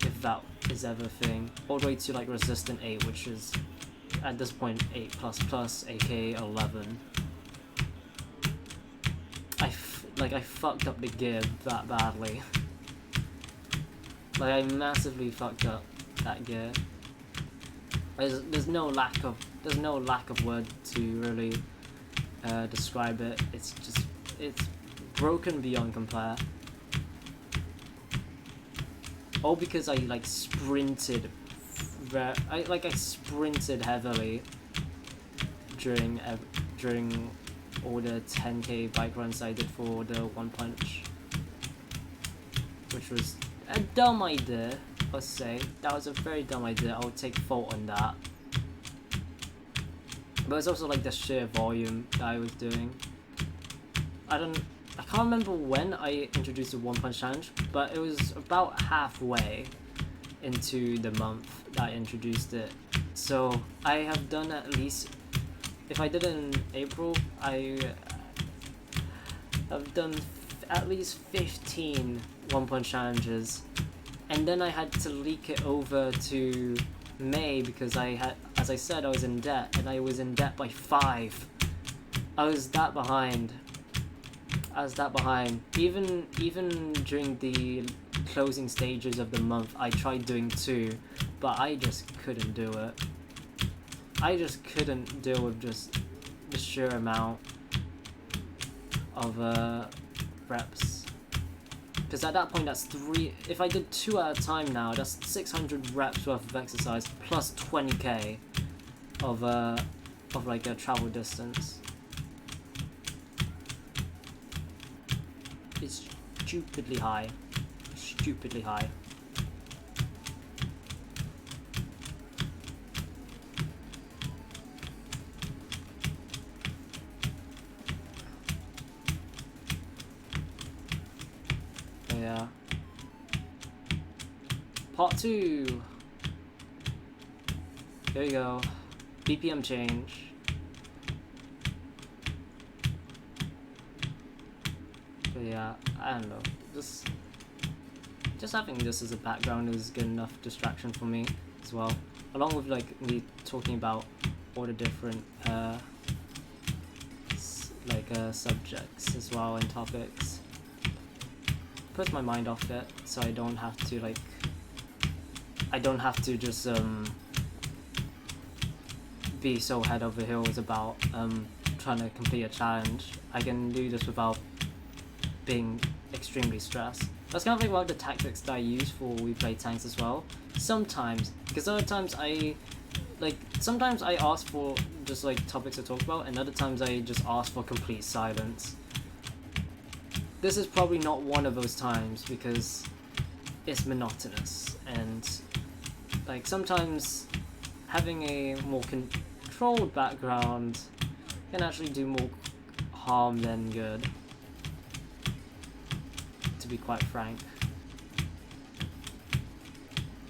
if that is ever a thing, all the way to like resistant 8, which is at this point 8 plus plus, aka 11. I fucked up the gear that badly. Like I massively fucked up that gear. There's no lack of word to really describe it. It's broken beyond compare. All because I like sprinted. I sprinted heavily during all the 10k bike runs I did for the One Punch, which was a dumb idea. I'll say that was a very dumb idea. I would take fault on that. But it's also like the sheer volume that I was doing. I can't remember when I introduced the One Punch challenge, but it was about halfway into the month that I introduced it. So I have done at least, if I did it in April, I have done at least 15 One Punch challenges. And then I had to leak it over to May because as I said, I was in debt, and I was in debt by 5. I was that behind. Even during the closing stages of the month, I tried doing 2, but I just couldn't do it. I just couldn't deal with just the sheer amount of reps. Because at that point, that's 3. If I did 2 at a time now, that's 600 reps worth of exercise plus 20k of like a travel distance. It's stupidly high. Stupidly high. Yeah. Part 2. There you go. BPM change. But yeah, I don't know. Just having this as a background is good enough distraction for me as well. Along with like me talking about all the different subjects as well and topics. Puts my mind off it, so I don't have to just be so head over heels about trying to complete a challenge. I can do this without being extremely stressed. That's kind of like one of the tactics that I use for we play tanks as well. Sometimes, because other times sometimes I ask for just like topics to talk about, and other times I just ask for complete silence. This is probably not one of those times because it's monotonous, and like sometimes having a more controlled background can actually do more harm than good, to be quite frank.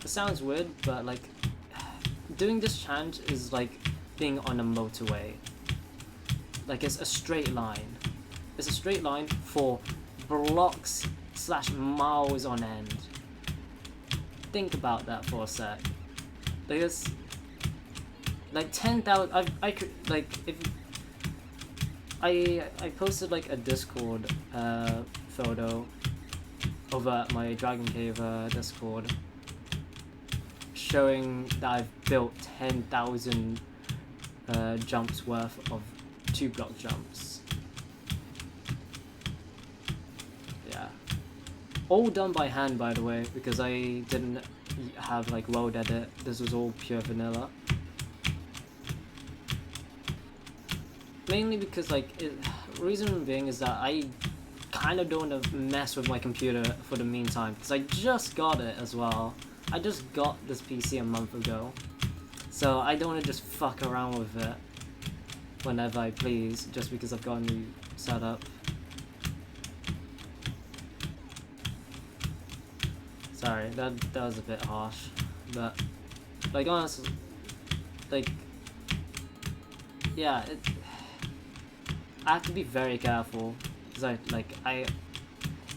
It sounds weird, but like doing this challenge is like being on a motorway. Like it's a straight line. It's a straight line for blocks / miles on end. Think about that for a sec. Because like 10,000, I could like if I posted like a Discord photo over at my Dragon Cave Discord showing that I've built 10,000 jumps worth of 2-block jumps. Yeah, all done by hand, by the way, because I didn't have like world edit. This was all pure vanilla. Mainly because like reason being is that I kind of don't want to mess with my computer for the meantime, because I just got it as well. I just got this PC a month ago, so I don't want to just fuck around with it whenever I please just because I've got a new setup. Sorry, that was a bit harsh, but like honestly, like yeah, I have to be very careful because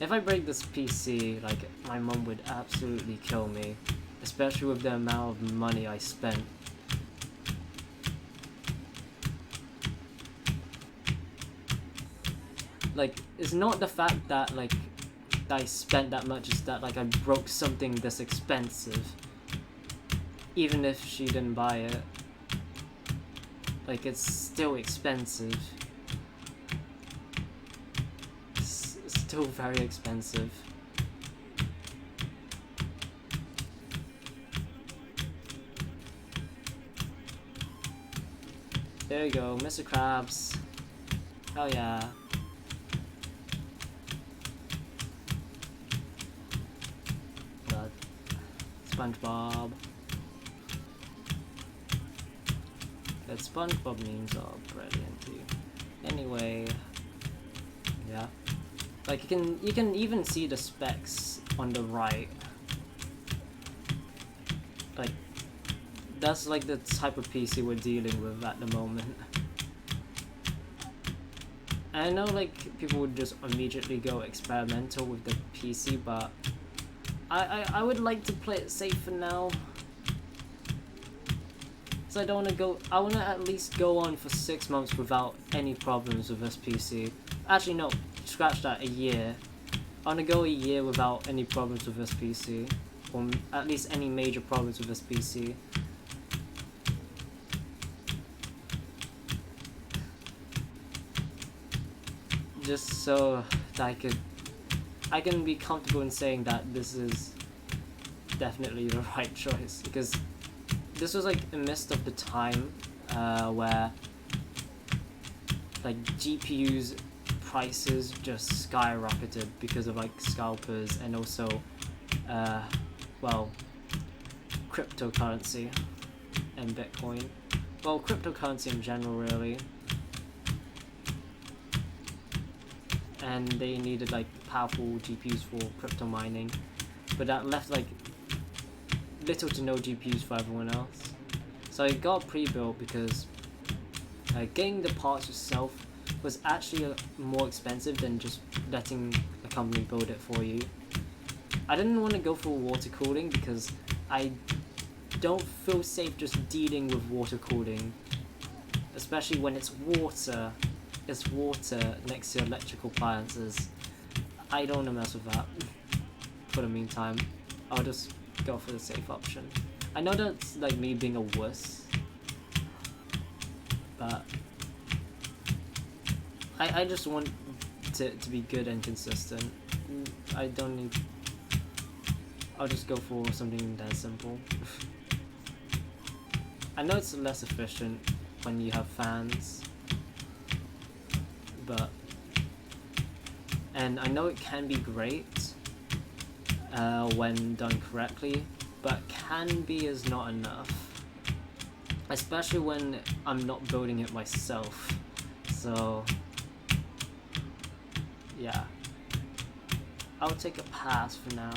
if I break this PC, like my mum would absolutely kill me, especially with the amount of money I spent. Like, it's not the fact that like that I spent that much, it's that like I broke something this expensive. Even if she didn't buy it, like it's still expensive. It's still very expensive. There you go, Mr. Krabs. Hell yeah. But SpongeBob. That SpongeBob memes are brilliant too. Anyway, yeah. Like you can even see the specs on the right. Like that's like the type of PC we're dealing with at the moment. And I know like people would just immediately go experimental with the PC, but I would like to play it safe for now. So I don't want to go. I want to at least go on for 6 months without any problems with this PC. Actually, no, scratch that. A year. I want to go a year without any problems with this PC, or at least any major problems with this PC. Just so that I can be comfortable in saying that this is definitely the right choice, because this was like a mist of the time where like GPUs prices just skyrocketed because of like scalpers and also well, cryptocurrency and Bitcoin. Well, cryptocurrency in general, really. And they needed like powerful GPUs for crypto mining, but that left like little to no GPUs for everyone else. So I got pre-built because getting the parts yourself was actually more expensive than just letting a company build it for you. I didn't want to go for water cooling because I don't feel safe just dealing with water cooling, especially when it's water. It's water next to electrical appliances. I don't want to mess with that. For the meantime, I'll just go for the safe option. I know that's like me being a wuss, but I just want it to be good and consistent. I don't need. I'll just go for something that simple. I know it's less efficient when you have fans, and I know it can be great when done correctly, but can be is not enough, especially when I'm not building it myself. So yeah, I'll take a pass for now.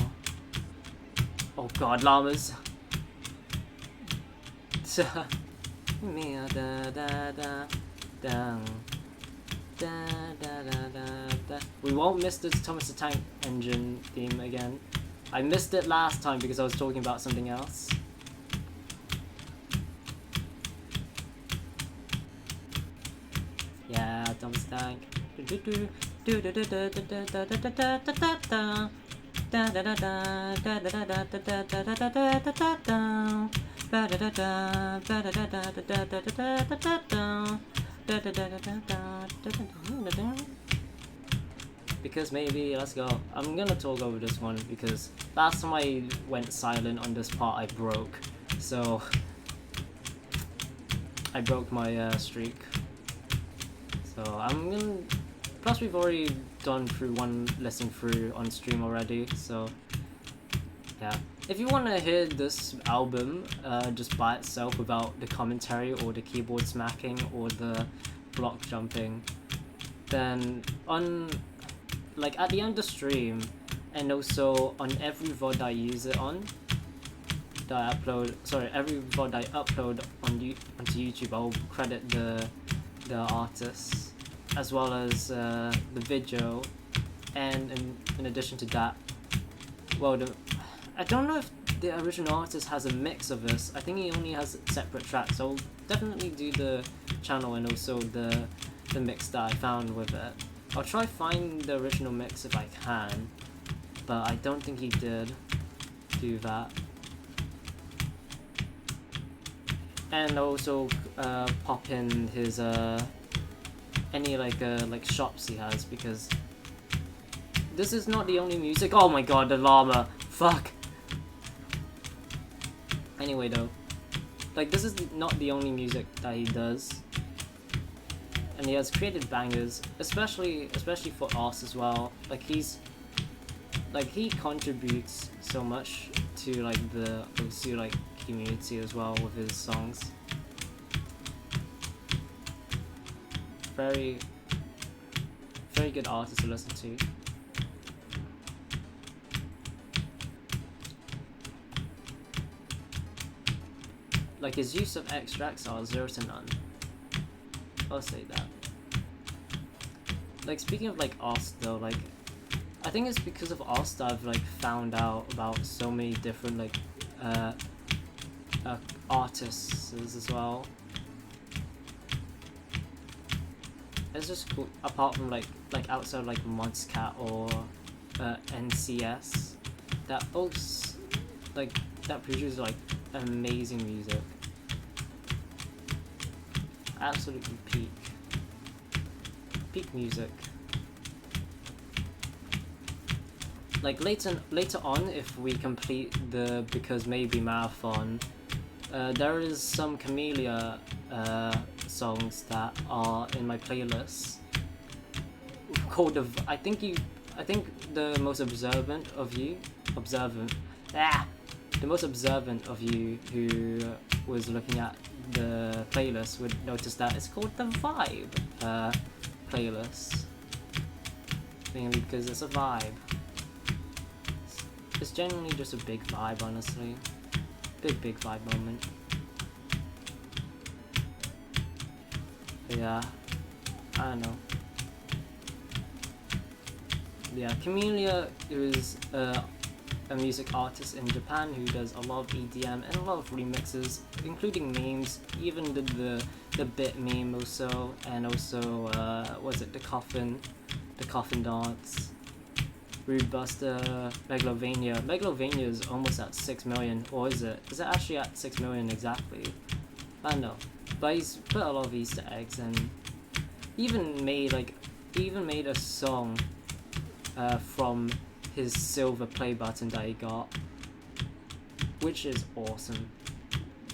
Oh god, llamas. We won't miss the Thomas the Tank Engine theme again. I missed it last time because I was talking about something else. Yeah, Thomas the Tank. Because maybe, let's go. I'm gonna talk over this one because last time I went silent on this part I broke. So I broke my streak. So I'm gonna, plus we've already done through one listen through on stream already, so yeah. If you want to hear this album just by itself without the commentary or the keyboard smacking or the block jumping, then on like at the end of the stream and also on every VOD I use it on, that I upload, sorry, every VOD I upload on onto YouTube, I'll credit the artists as well as the video, and in addition to that, well, I don't know if the original artist has a mix of this. I think he only has separate tracks. So I'll definitely do the channel and also the mix that I found with it. I'll try find the original mix if I can, but I don't think he did do that. And also pop in his any like shops he has, because this is not the only music. Oh my god, the llama, fuck. Anyway though, like this is not the only music that he does, and he has created bangers, especially for us as well. Like he contributes so much to like the community as well with his songs. Very good artist to listen to. Like his use of extracts are 0 to none. I'll say that. Like speaking of like us though, like I think it's because of us that I've like found out about so many different like artists as well. It's just cool. Apart from like outside like Montscat or NCS, that folks like that produce like amazing music. Absolutely peak music. like later on, if we complete the Because Maybe marathon, there is some Camellia songs that are in my playlist called I think the most observant of you who was looking at the playlist would notice that it's called the Vibe playlist, mainly because it's a vibe. It's genuinely just a big vibe, honestly. Big vibe moment. But yeah, I don't know. Yeah, Camellia is a music artist in Japan who does a lot of EDM and a lot of remixes, including memes. Even did the bit meme also, and also was it the coffin dance. Rude Buster, Megalovania. Megalovania is almost at 6 million, or is it? Is it actually at 6 million exactly? I don't know. But he's put a lot of Easter eggs and even made a song from his silver play button that he got, which is awesome.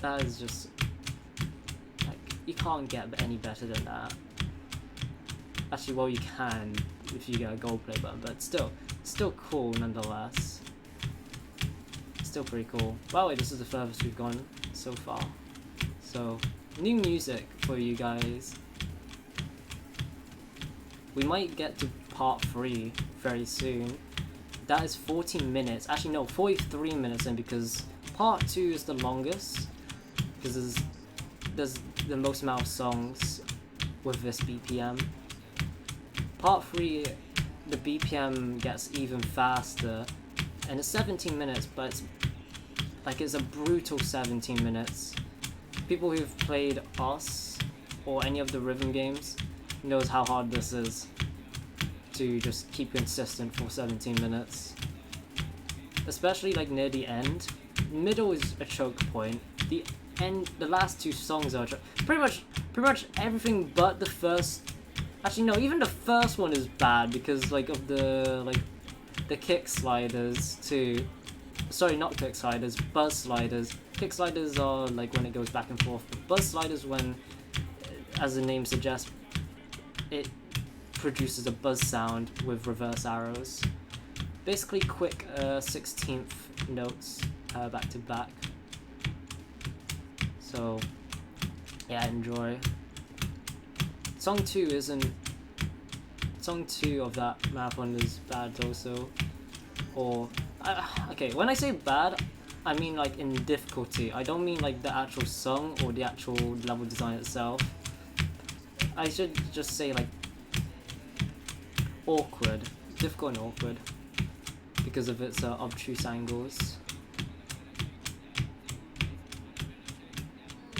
That is just like, you can't get any better than that. Actually, well, you can if you get a gold play button, but still cool nonetheless. Still pretty cool. By the way, this is the furthest we've gone so far. So, new music for you guys. We might get to part 3 very soon. That is 40 minutes. Actually, no, 43 minutes in, because part 2 is the longest. Because there's the most amount of songs with this BPM. Part 3, the BPM gets even faster, and it's 17 minutes, but it's a brutal 17 minutes. People who've played Us or any of the rhythm games knows how hard this is to just keep consistent for 17 minutes. Especially like near the end. Middle is a choke point. The last 2 songs are pretty much everything but the first. Actually, no, even the first one is bad because of the kick sliders too. Sorry, not kick sliders, buzz sliders. Kick sliders are when it goes back and forth. But buzz sliders, when, as the name suggests, it produces a buzz sound with reverse arrows. Basically, quick 16th notes back to back. So, yeah, enjoy. Song 2 of that marathon is bad also. Or, okay, when I say bad, I mean in difficulty. I don't mean the actual song or the actual level design itself. I should just say awkward. Difficult and awkward. Because of its obtuse angles.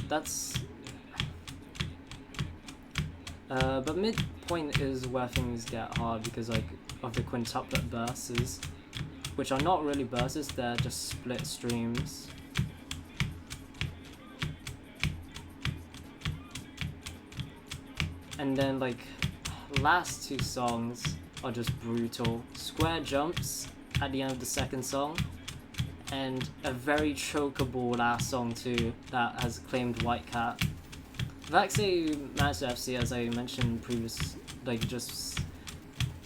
That's... but midpoint is where things get hard because of the quintuplet verses, which are not really verses, they're just split streams. And then last 2 songs are just brutal. Square jumps at the end of the second song, and a very chokeable last song too that has claimed White Cat. Vaxay managed to FC, as I mentioned previous, just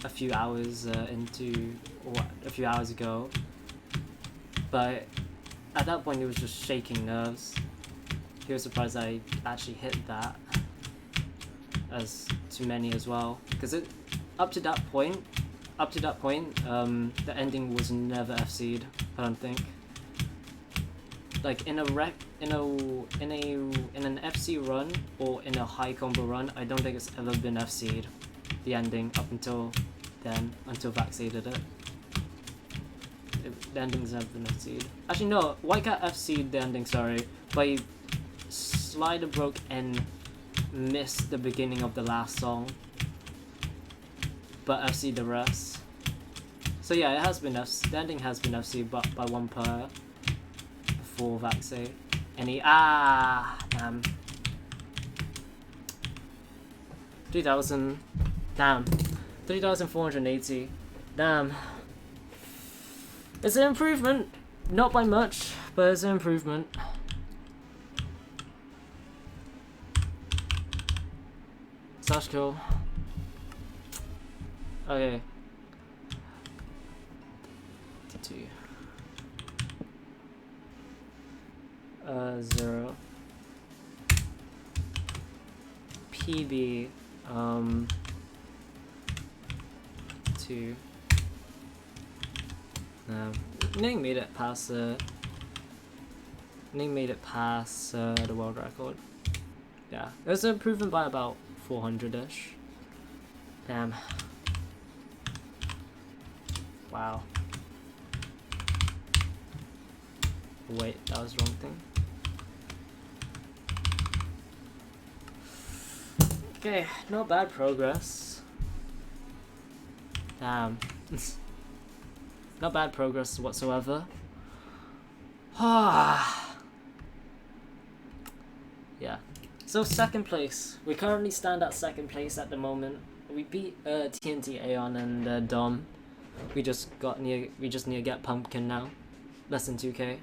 a few hours a few hours ago. But at that point, he was just shaking nerves. He was surprised I actually hit that, as to many as well. Because up to that point, the ending was never FC'd. I don't think. In an FC run or in a high combo run, I don't think it's ever been FC'd. The ending up until then, until Vaxay did it. The ending's never been FC'd. Actually, no, White Cat FC'd the ending, sorry, but he slider broke and missed the beginning of the last song, but FC'd the rest. So yeah, it has been the ending has been FC'd, but by one player before Vaxay. And he damn. 3,000. Damn. 3,480. Damn. It's an improvement. Not by much, but it's an improvement. Slash kill. Okay. 2. 0. PB. 2. No. Ning made it past the world record. Yeah, it was an improvement by about 400-ish. Damn. Wow. Wait, that was the wrong thing. Okay, not bad progress. Damn. Not bad progress whatsoever. Yeah. So second place. We currently stand at second place at the moment. We beat TNT Aeon and Dom. We just need to get Pumpkin now. Less than 2k.